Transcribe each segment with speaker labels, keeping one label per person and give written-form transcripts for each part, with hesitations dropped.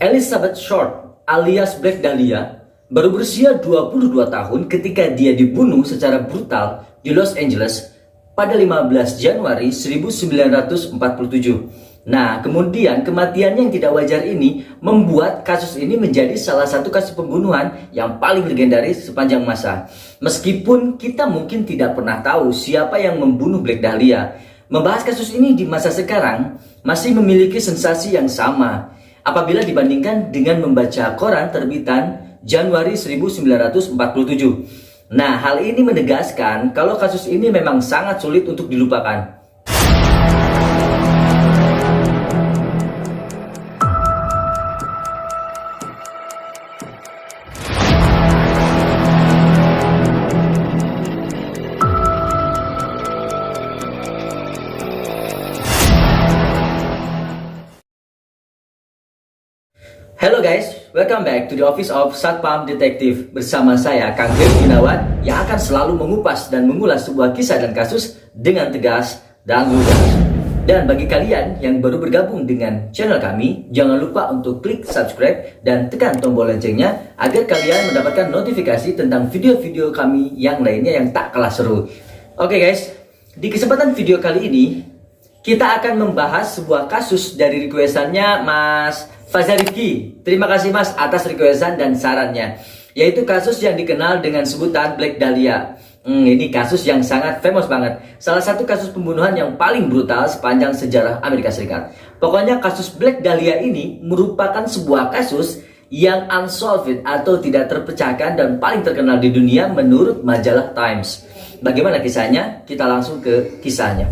Speaker 1: Elizabeth Short alias Black Dahlia baru berusia 22 tahun ketika dia dibunuh secara brutal di Los Angeles pada 15 Januari 1947. Nah, kemudian kematiannya yang tidak wajar ini membuat kasus ini menjadi salah satu kasus pembunuhan yang paling legendaris sepanjang masa. Meskipun kita mungkin tidak pernah tahu siapa yang membunuh Black Dahlia, membahas kasus ini di masa sekarang masih memiliki sensasi yang sama apabila dibandingkan dengan membaca koran terbitan Januari 1947. Nah, hal ini menegaskan kalau kasus ini memang sangat sulit untuk dilupakan. Hello guys, welcome back to the office of Satpam Detective. Bersama saya Kang Heru Gunawan yang akan selalu mengupas dan mengulas sebuah kisah dan kasus dengan tegas dan lugas. Dan bagi kalian yang baru bergabung dengan channel kami, jangan lupa untuk klik subscribe dan tekan tombol loncengnya agar kalian mendapatkan notifikasi tentang video-video kami yang lainnya yang tak kalah seru. Oke guys, di kesempatan video kali ini kita akan membahas sebuah kasus dari requestannya Mas Faza Rifki. Terima kasih Mas atas requestan dan sarannya, yaitu kasus yang dikenal dengan sebutan Black Dahlia. Ini kasus yang sangat famous banget, salah satu kasus pembunuhan yang paling brutal sepanjang sejarah Amerika Serikat. Pokoknya kasus Black Dahlia ini merupakan sebuah kasus yang unsolved atau tidak terpecahkan dan paling terkenal di dunia menurut majalah Times. Bagaimana kisahnya? Kita langsung ke kisahnya.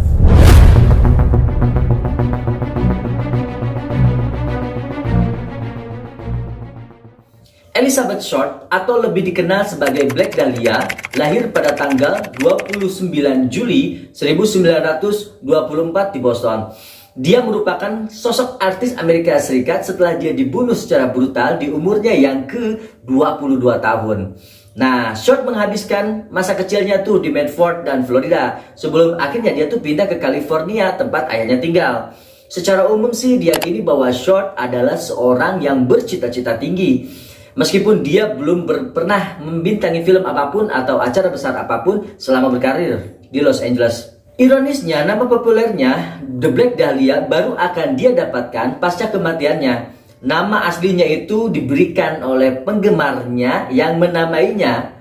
Speaker 1: Elizabeth Short atau lebih dikenal sebagai Black Dahlia lahir pada tanggal 29 Juli 1924 di Boston. Dia merupakan sosok artis Amerika Serikat setelah dia dibunuh secara brutal di umurnya yang ke-22 tahun. Nah, Short menghabiskan masa kecilnya tuh di Medford dan Florida sebelum akhirnya dia tuh pindah ke California tempat ayahnya tinggal. Secara umum sih diyakini bahwa Short adalah seorang yang bercita-cita tinggi. Meskipun dia belum pernah membintangi film apapun atau acara besar apapun selama berkarir di Los Angeles. Ironisnya, nama populernya The Black Dahlia baru akan dia dapatkan pasca kematiannya. Nama aslinya itu diberikan oleh penggemarnya yang menamainya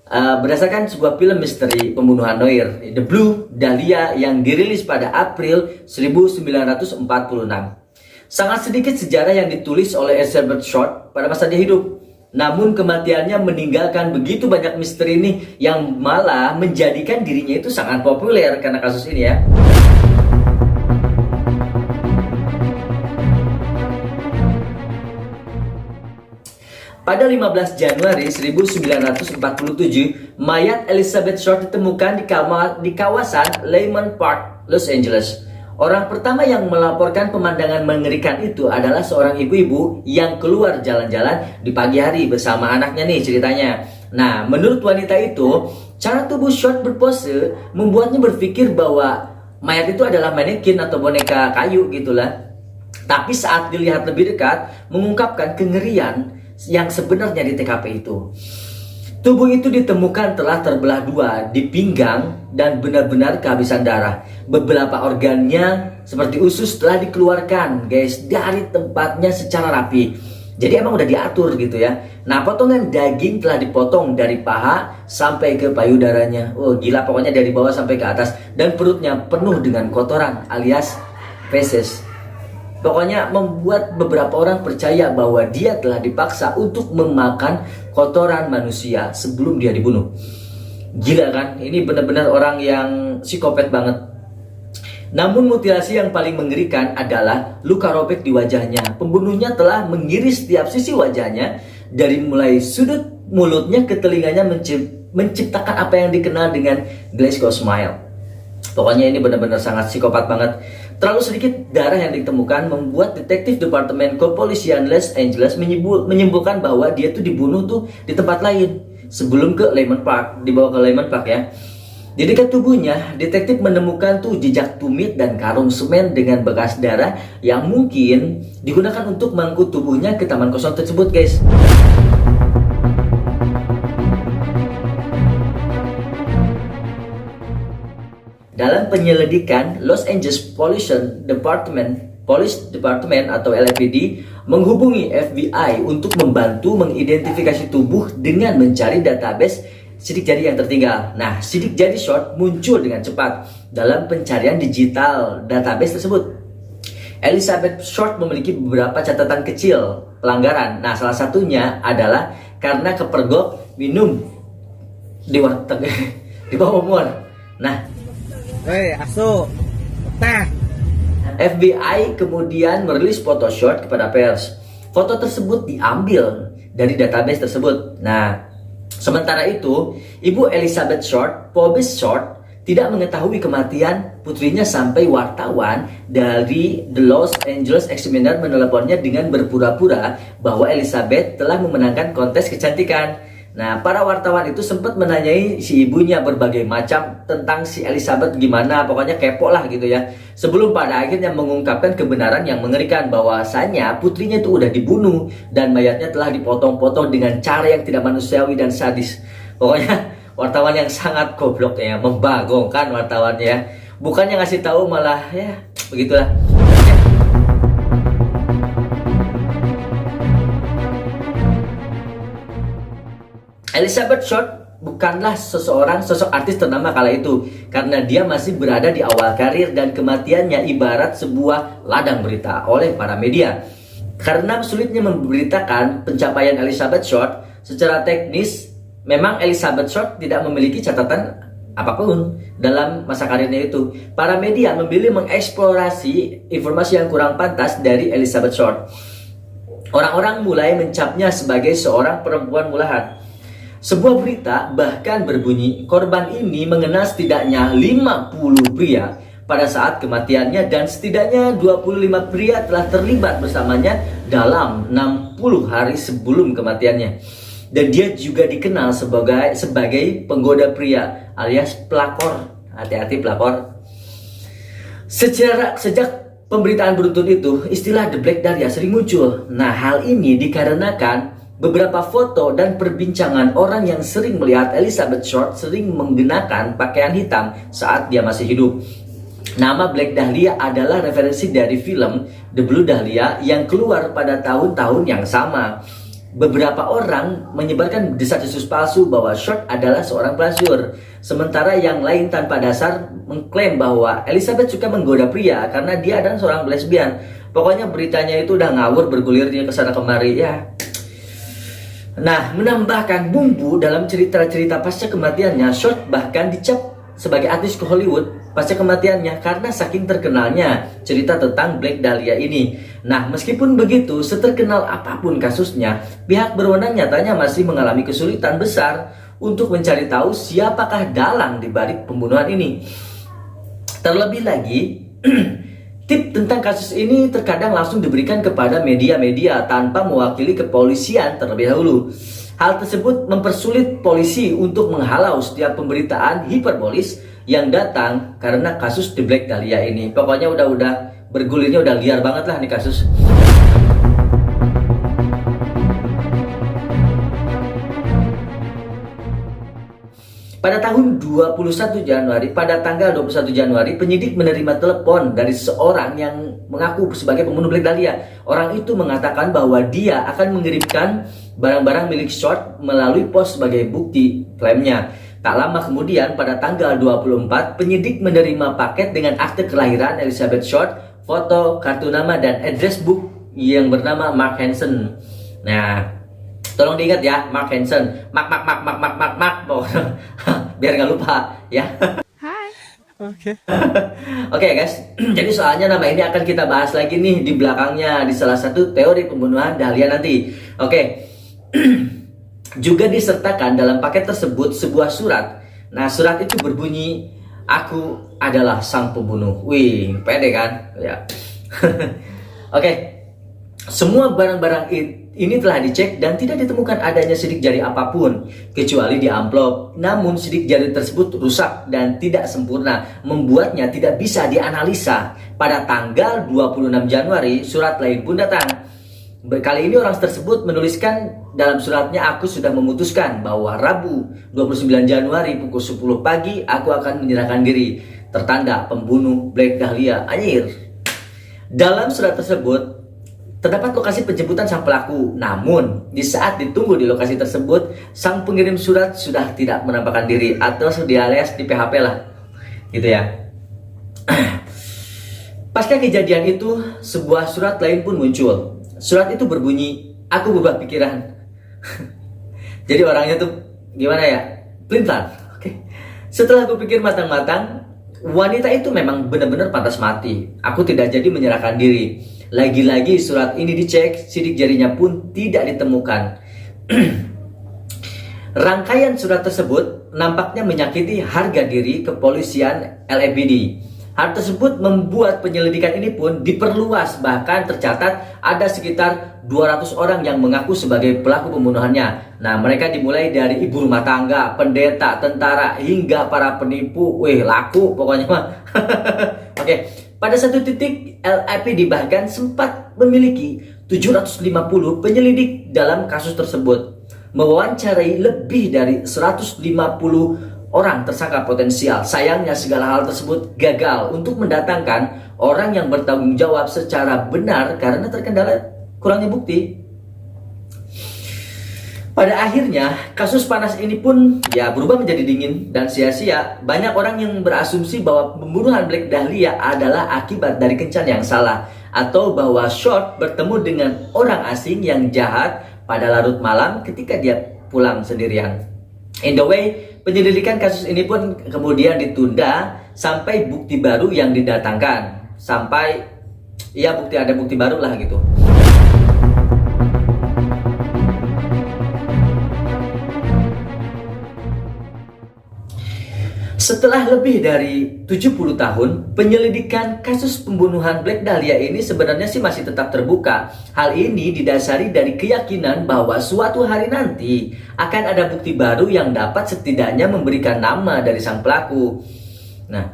Speaker 1: berdasarkan sebuah film misteri pembunuhan noir, The Blue Dahlia, yang dirilis pada April 1946. Sangat sedikit sejarah yang ditulis oleh Elizabeth Short pada masa dia hidup. Namun kematiannya meninggalkan begitu banyak misteri ini yang malah menjadikan dirinya itu sangat populer karena kasus ini ya. Pada 15 Januari 1947, mayat Elizabeth Short ditemukan di kawasan Leimert Park, Los Angeles. Orang pertama yang melaporkan pemandangan mengerikan itu adalah seorang ibu-ibu yang keluar jalan-jalan di pagi hari bersama anaknya nih ceritanya. Nah, menurut wanita itu, cara tubuh Short berpose membuatnya berpikir bahwa mayat itu adalah manekin atau boneka kayu gitulah. Tapi saat dilihat lebih dekat, mengungkapkan kengerian yang sebenarnya di TKP itu. Tubuh itu ditemukan telah terbelah dua di pinggang dan benar-benar kehabisan darah. Beberapa organnya seperti usus telah dikeluarkan guys dari tempatnya secara rapi. Jadi emang udah diatur gitu ya. Nah, potongan daging telah dipotong dari paha sampai ke payudaranya. Oh gila, pokoknya dari bawah sampai ke atas. Dan perutnya penuh dengan kotoran alias feces. Pokoknya membuat beberapa orang percaya bahwa dia telah dipaksa untuk memakan kotoran manusia sebelum dia dibunuh. Gila kan? Ini benar-benar orang yang psikopat banget. Namun mutilasi yang paling mengerikan adalah luka robek di wajahnya. Pembunuhnya telah mengiris setiap sisi wajahnya dari mulai sudut mulutnya ke telinganya menciptakan apa yang dikenal dengan Glasgow Smile. Pokoknya ini benar-benar sangat psikopat banget. Terlalu sedikit darah yang ditemukan membuat detektif Departemen Kepolisian Los Angeles menyimpulkan bahwa dia tuh dibunuh tuh di tempat lain sebelum ke Leimert Park, dibawa ke Leimert Park ya. Di dekat tubuhnya, detektif menemukan tuh jejak tumit dan karung semen dengan bekas darah yang mungkin digunakan untuk mengangkut tubuhnya ke taman kosong tersebut, guys. Dalam penyelidikan, Los Angeles Police Department atau LAPD menghubungi FBI untuk membantu mengidentifikasi tubuh dengan mencari database sidik jari yang tertinggal. Nah, sidik jari Short muncul dengan cepat dalam pencarian digital database tersebut. Elizabeth Short memiliki beberapa catatan kecil pelanggaran. Nah, salah satunya adalah karena kepergok minum di warteg di bawah umur. Nah, FBI kemudian merilis foto Short kepada pers. Foto tersebut diambil dari database tersebut. Nah, sementara itu, Ibu Elizabeth Short, Pobis Short, tidak mengetahui kematian putrinya sampai wartawan dari The Los Angeles Examiner meneleponnya dengan berpura-pura bahwa Elizabeth telah memenangkan kontes kecantikan. Nah, para wartawan itu sempat menanyai si ibunya berbagai macam tentang si Elizabeth gimana, pokoknya kepo lah gitu ya. Sebelum pada akhirnya mengungkapkan kebenaran yang mengerikan bahwasanya putrinya itu udah dibunuh dan mayatnya telah dipotong-potong dengan cara yang tidak manusiawi dan sadis. Pokoknya wartawan yang sangat goblok ya, membagongkan wartawannya ya. Bukannya ngasih tahu malah ya begitulah. Elizabeth Short bukanlah sosok artis ternama kala itu karena dia masih berada di awal karir dan kematiannya ibarat sebuah ladang berita oleh para media. Karena sulitnya memberitakan pencapaian Elizabeth Short secara teknis, memang Elizabeth Short tidak memiliki catatan apapun dalam masa karirnya itu. Para media memilih mengeksplorasi informasi yang kurang pantas dari Elizabeth Short. Orang-orang mulai mencapnya sebagai seorang perempuan murahan. Sebuah berita bahkan berbunyi korban ini mengenal setidaknya 50 pria pada saat kematiannya dan setidaknya 25 pria telah terlibat bersamanya dalam 60 hari sebelum kematiannya. Dan dia juga dikenal sebagai penggoda pria alias pelakor. Hati-hati pelakor. Sejak pemberitaan beruntun itu, istilah The Black Dahlia sering muncul. Nah, hal ini dikarenakan beberapa foto dan perbincangan orang yang sering melihat Elizabeth Short sering menggunakan pakaian hitam saat dia masih hidup. Nama Black Dahlia adalah referensi dari film The Blue Dahlia yang keluar pada tahun-tahun yang sama. Beberapa orang menyebarkan desas-desus palsu bahwa Short adalah seorang pelacur, sementara yang lain tanpa dasar mengklaim bahwa Elizabeth suka menggoda pria karena dia adalah seorang lesbian. Pokoknya beritanya itu udah ngawur bergulirnya ke sana kemari ya. Nah, menambahkan bumbu dalam cerita-cerita pasca kematiannya, Short bahkan dicap sebagai artis ke Hollywood pasca kematiannya karena saking terkenalnya cerita tentang Black Dahlia ini. Nah, meskipun begitu, seterkenal apapun kasusnya, pihak berwenang nyatanya masih mengalami kesulitan besar untuk mencari tahu siapakah dalang di balik pembunuhan ini. Terlebih lagi, tip tentang kasus ini terkadang langsung diberikan kepada media-media tanpa mewakili kepolisian terlebih dahulu. Hal tersebut mempersulit polisi untuk menghalau setiap pemberitaan hiperbolis yang datang karena kasus The Black Dahlia ini. Pokoknya udah bergulirnya udah liar banget lah nih kasus. Pada tahun 21 Januari, pada tanggal 21 Januari, penyidik menerima telepon dari seorang yang mengaku sebagai pembunuh Black Dahlia. Orang itu mengatakan bahwa dia akan mengirimkan barang-barang milik Short melalui pos sebagai bukti klaimnya. Tak lama kemudian, pada tanggal 24, penyidik menerima paket dengan akte kelahiran Elizabeth Short, foto, kartu nama, dan address book yang bernama Mark Hansen. Nah, tolong diingat ya, Mark Hansen. Mark. Biar nggak lupa ya.
Speaker 2: Hai.
Speaker 3: Oke.
Speaker 1: Oke guys, jadi soalnya nama ini akan kita bahas lagi nih di belakangnya di salah satu teori pembunuhan Dahlia nanti. Oke. Juga disertakan dalam paket tersebut sebuah surat. Nah, surat itu berbunyi, "Aku adalah sang pembunuh." Wih, pede kan? Ya. Oke. Semua barang-barang ini telah dicek dan tidak ditemukan adanya sidik jari apapun kecuali di amplop. Namun sidik jari tersebut rusak dan tidak sempurna, membuatnya tidak bisa dianalisa. Pada tanggal 26 Januari, surat lain pun datang. Kali ini orang tersebut menuliskan dalam suratnya, aku sudah memutuskan bahwa Rabu 29 Januari pukul 10 pagi aku akan menyerahkan diri. Tertanda pembunuh Black Dahlia. Anjir. Dalam surat tersebut terdapat lokasi penjemputan sang pelaku. Namun, di saat ditunggu di lokasi tersebut, sang pengirim surat sudah tidak menampakkan diri atau alias di PHP lah. Gitu ya. Pasca kejadian itu, sebuah surat lain pun muncul. Surat itu berbunyi, aku berubah pikiran. Jadi orangnya tuh gimana ya? Pelintar. Oke. Setelah aku pikir matang-matang, wanita itu memang benar-benar pantas mati. Aku tidak jadi menyerahkan diri. Lagi-lagi surat ini dicek, sidik jarinya pun tidak ditemukan. Rangkaian surat tersebut nampaknya menyakiti harga diri kepolisian LAPD. Hal tersebut membuat penyelidikan ini pun diperluas, bahkan tercatat ada sekitar 200 orang yang mengaku sebagai pelaku pembunuhannya. Nah, mereka dimulai dari ibu rumah tangga, pendeta, tentara, hingga para penipu. Wih, laku pokoknya mah. Oke. Pada satu titik, LAPD bahkan sempat memiliki 750 penyelidik dalam kasus tersebut, mewawancarai lebih dari 150 orang tersangka potensial. Sayangnya segala hal tersebut gagal untuk mendatangkan orang yang bertanggung jawab secara benar karena terkendala kurangnya bukti. Pada akhirnya, kasus panas ini pun ya berubah menjadi dingin dan sia-sia. Banyak orang yang berasumsi bahwa pembunuhan Black Dahlia adalah akibat dari kencan yang salah, atau bahwa Short bertemu dengan orang asing yang jahat pada larut malam ketika dia pulang sendirian. In the way, penyelidikan kasus ini pun kemudian ditunda sampai bukti baru yang didatangkan. Sampai ya ada bukti baru lah gitu. Setelah lebih dari 70 tahun, penyelidikan kasus pembunuhan Black Dahlia ini sebenarnya sih masih tetap terbuka. Hal ini didasari dari keyakinan bahwa suatu hari nanti akan ada bukti baru yang dapat setidaknya memberikan nama dari sang pelaku. Nah,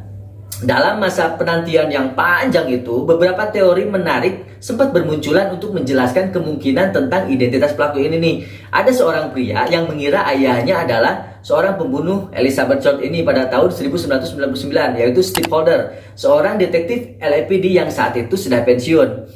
Speaker 1: dalam masa penantian yang panjang itu, beberapa teori menarik sempat bermunculan untuk menjelaskan kemungkinan tentang identitas pelaku ini nih. Ada seorang pria yang mengira ayahnya adalah seorang pembunuh Elizabeth Short ini pada tahun 1999, yaitu Steve Holder, seorang detektif LAPD yang saat itu sudah pensiun.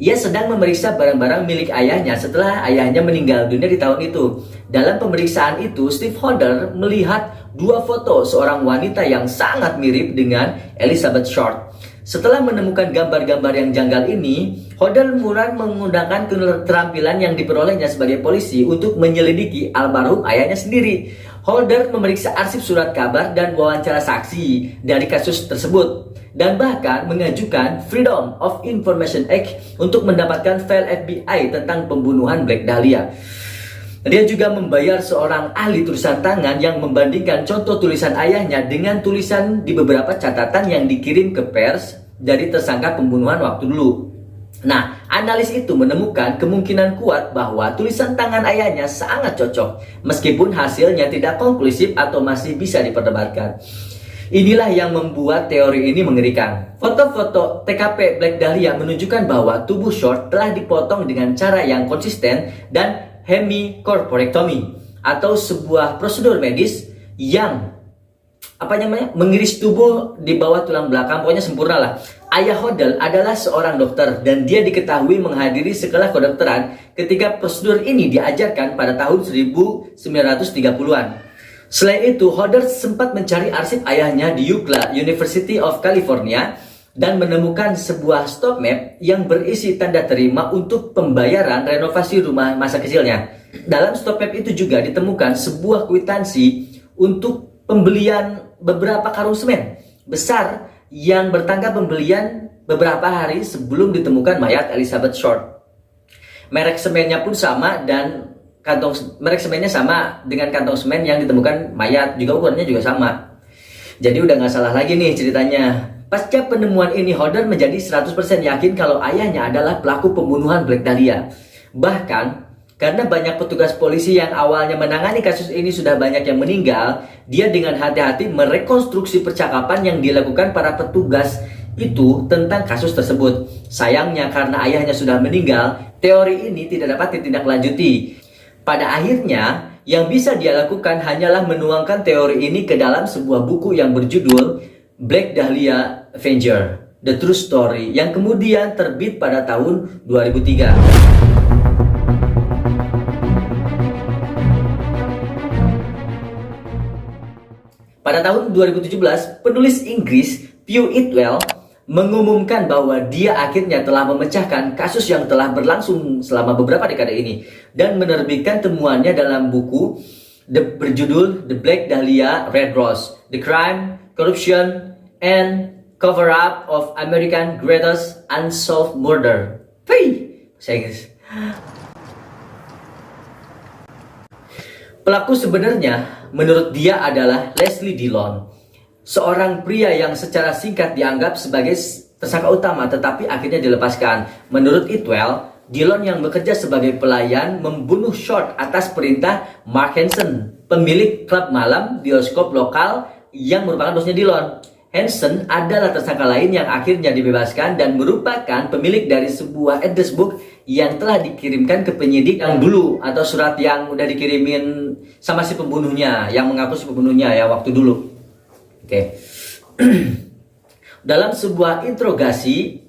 Speaker 1: Ia sedang memeriksa barang-barang milik ayahnya setelah ayahnya meninggal dunia di tahun itu. Dalam pemeriksaan itu, Steve Holder melihat dua foto seorang wanita yang sangat mirip dengan Elizabeth Short. Setelah menemukan gambar-gambar yang janggal ini, Holder mulai menggunakan keterampilan yang diperolehnya sebagai polisi untuk menyelidiki almarhum ayahnya sendiri. Holder memeriksa arsip surat kabar dan wawancara saksi dari kasus tersebut, dan bahkan mengajukan Freedom of Information Act untuk mendapatkan file FBI tentang pembunuhan Black Dahlia. Dia juga membayar seorang ahli tulisan tangan yang membandingkan contoh tulisan ayahnya dengan tulisan di beberapa catatan yang dikirim ke pers dari tersangka pembunuhan waktu dulu. Nah, analis itu menemukan kemungkinan kuat bahwa tulisan tangan ayahnya sangat cocok, meskipun hasilnya tidak konklusif atau masih bisa diperdebatkan. Inilah yang membuat teori ini mengerikan. Foto-foto TKP Black Dahlia menunjukkan bahwa tubuh Short telah dipotong dengan cara yang konsisten dan hemicorporectomy, atau sebuah prosedur medis yang mengiris tubuh di bawah tulang belakang, pokoknya sempurna lah. Ayah Holder adalah seorang dokter dan dia diketahui menghadiri sekolah kedokteran ketika prosedur ini diajarkan pada tahun 1930-an. Selain itu, Holder sempat mencari arsip ayahnya di UCLA, University of California, dan menemukan sebuah stop map yang berisi tanda terima untuk pembayaran renovasi rumah masa kecilnya. Dalam stop map itu juga ditemukan sebuah kwitansi untuk pembelian beberapa karung semen besar yang bertanggal pembelian beberapa hari sebelum ditemukan mayat Elizabeth Short. Merek semennya pun sama dan merek semennya sama dengan kantong semen yang ditemukan mayat, juga ukurannya juga sama. Jadi udah nggak salah lagi nih ceritanya. Pasca penemuan ini, Holder menjadi 100% yakin kalau ayahnya adalah pelaku pembunuhan Black Dahlia. Bahkan, karena banyak petugas polisi yang awalnya menangani kasus ini sudah banyak yang meninggal, dia dengan hati-hati merekonstruksi percakapan yang dilakukan para petugas itu tentang kasus tersebut. Sayangnya karena ayahnya sudah meninggal, teori ini tidak dapat ditindaklanjuti. Pada akhirnya, yang bisa dia lakukan hanyalah menuangkan teori ini ke dalam sebuah buku yang berjudul Black Dahlia Avenger, The True Story, yang kemudian terbit pada tahun 2003. Pada tahun 2017, penulis Inggris Pew Itwell mengumumkan bahwa dia akhirnya telah memecahkan kasus yang telah berlangsung selama beberapa dekade ini dan menerbitkan temuannya dalam buku berjudul The Black Dahlia Red Rose: The Crime, Corruption, and Cover-up of American Greatest Unsolved Murder. Bahasa Inggris. Pelaku sebenarnya menurut dia adalah Leslie Dillon, seorang pria yang secara singkat dianggap sebagai tersangka utama tetapi akhirnya dilepaskan. Menurut Itwell, Dillon yang bekerja sebagai pelayan membunuh Short atas perintah Mark Hansen, pemilik klub malam bioskop lokal yang merupakan bosnya Dillon. Hansen adalah tersangka lain yang akhirnya dibebaskan dan merupakan pemilik dari sebuah address book yang telah dikirimkan ke penyidik yang dulu, atau surat yang udah dikirimin sama si pembunuhnya, yang mengaku si pembunuhnya ya waktu dulu. Oke. Dalam sebuah interogasi,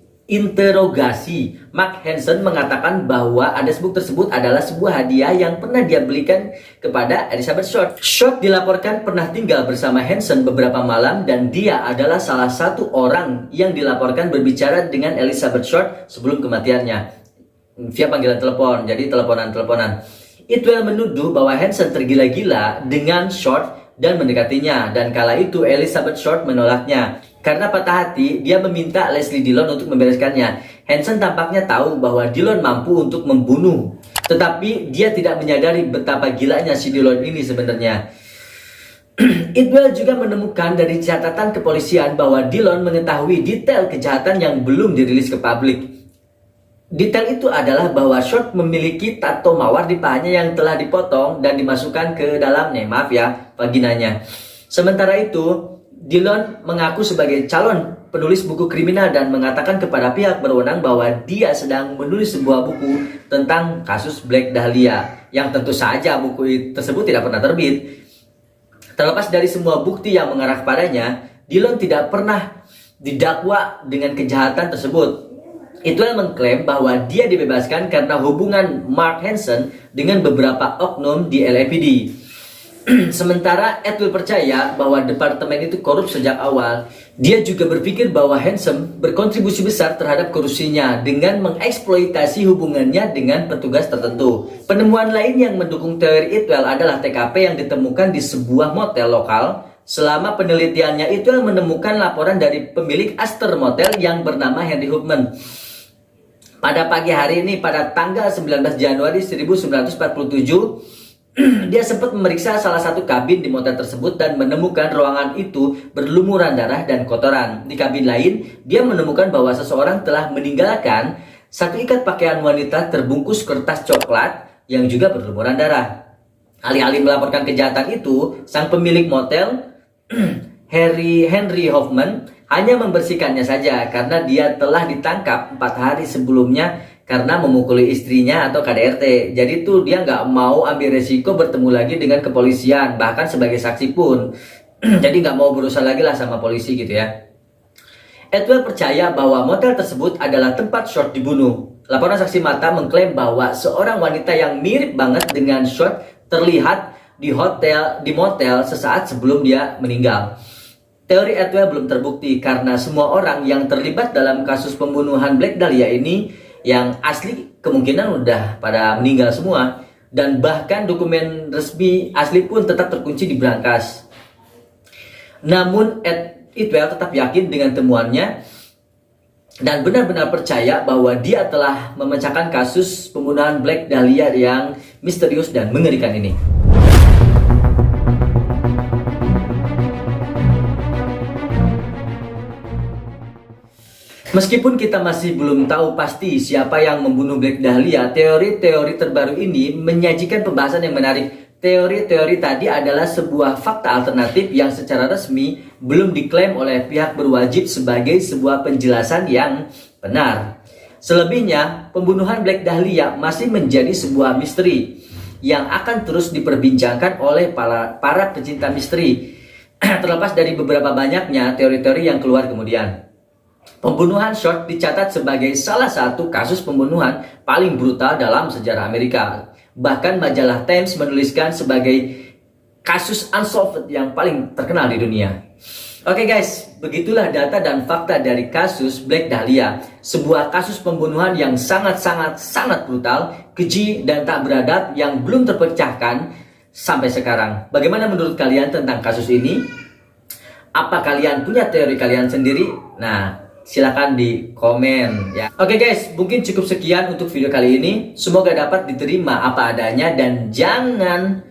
Speaker 1: Mark Hansen mengatakan bahwa address book tersebut adalah sebuah hadiah yang pernah dia belikan kepada Elizabeth Short. Short dilaporkan pernah tinggal bersama Hansen beberapa malam dan dia adalah salah satu orang yang dilaporkan berbicara dengan Elizabeth Short sebelum kematiannya via panggilan telepon, jadi teleponan. Itwell menuduh bahwa Hansen tergila-gila dengan Short dan mendekatinya, dan kala itu Elizabeth Short menolaknya. Karena patah hati, dia meminta Leslie Dillon untuk membereskannya. Hansen tampaknya tahu bahwa Dillon mampu untuk membunuh, tetapi dia tidak menyadari betapa gilanya si Dillon ini sebenarnya. Itwell juga menemukan dari catatan kepolisian bahwa Dillon mengetahui detail kejahatan yang belum dirilis ke publik. Detail itu adalah bahwa Short memiliki tato mawar di pahanya yang telah dipotong dan dimasukkan ke dalam vaginanya. Sementara itu, Dillon mengaku sebagai calon penulis buku kriminal dan mengatakan kepada pihak berwenang bahwa dia sedang menulis sebuah buku tentang kasus Black Dahlia, yang tentu saja buku tersebut tidak pernah terbit. Terlepas dari semua bukti yang mengarah kepadanya, Dillon tidak pernah didakwa dengan kejahatan tersebut. Itwell mengklaim bahwa dia dibebaskan karena hubungan Mark Hansen dengan beberapa oknum di LAPD. Sementara Itwell percaya bahwa departemen itu korup sejak awal. Dia juga berpikir bahwa Hansen berkontribusi besar terhadap korupsinya dengan mengeksploitasi hubungannya dengan petugas tertentu. Penemuan lain yang mendukung teori Itwell adalah TKP yang ditemukan di sebuah motel lokal. Selama penelitiannya, Itwell menemukan laporan dari pemilik Astor Motel yang bernama Henry Hubman. Pada pagi hari ini, pada tanggal 19 Januari 1947, dia sempat memeriksa salah satu kabin di motel tersebut dan menemukan ruangan itu berlumuran darah dan kotoran. Di kabin lain, dia menemukan bahwa seseorang telah meninggalkan satu ikat pakaian wanita terbungkus kertas coklat yang juga berlumuran darah. Alih-alih melaporkan kejahatan itu, sang pemilik motel, Henry Hoffman, hanya membersihkannya saja karena dia telah ditangkap 4 hari sebelumnya karena memukuli istrinya atau KDRT. Jadi tuh dia nggak mau ambil resiko bertemu lagi dengan kepolisian, bahkan sebagai saksi pun. Jadi nggak mau berusaha lagi lah sama polisi gitu ya. Itwell percaya bahwa motel tersebut adalah tempat Short dibunuh. Laporan saksi mata mengklaim bahwa seorang wanita yang mirip banget dengan Short terlihat di motel sesaat sebelum dia meninggal. Teori Itwell belum terbukti karena semua orang yang terlibat dalam kasus pembunuhan Black Dahlia ini yang asli kemungkinan udah pada meninggal semua, dan bahkan dokumen resmi asli pun tetap terkunci di brankas. Namun Itwell tetap yakin dengan temuannya dan benar-benar percaya bahwa dia telah memecahkan kasus pembunuhan Black Dahlia yang misterius dan mengerikan ini. Meskipun kita masih belum tahu pasti siapa yang membunuh Black Dahlia, teori-teori terbaru ini menyajikan pembahasan yang menarik. Teori-teori tadi adalah sebuah fakta alternatif yang secara resmi belum diklaim oleh pihak berwajib sebagai sebuah penjelasan yang benar. Selebihnya, pembunuhan Black Dahlia masih menjadi sebuah misteri yang akan terus diperbincangkan oleh para pecinta misteri. Terlepas dari beberapa banyaknya teori-teori yang keluar kemudian. Pembunuhan Short dicatat sebagai salah satu kasus pembunuhan paling brutal dalam sejarah Amerika. Bahkan majalah Times menuliskan sebagai kasus unsolved yang paling terkenal di dunia. Oke guys, begitulah data dan fakta dari kasus Black Dahlia. Sebuah kasus pembunuhan yang sangat brutal, keji dan tak beradab yang belum terpecahkan sampai sekarang. Bagaimana menurut kalian tentang kasus ini? Apa kalian punya teori kalian sendiri? Nah, silakan di komen ya. Oke guys, mungkin cukup sekian untuk video kali ini. Semoga dapat diterima apa adanya dan jangan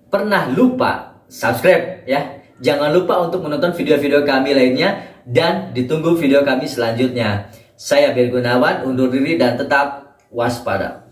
Speaker 1: pernah lupa subscribe ya. Jangan lupa untuk menonton video-video kami lainnya dan ditunggu video kami selanjutnya. Saya Ber Gunawan undur diri dan tetap waspada.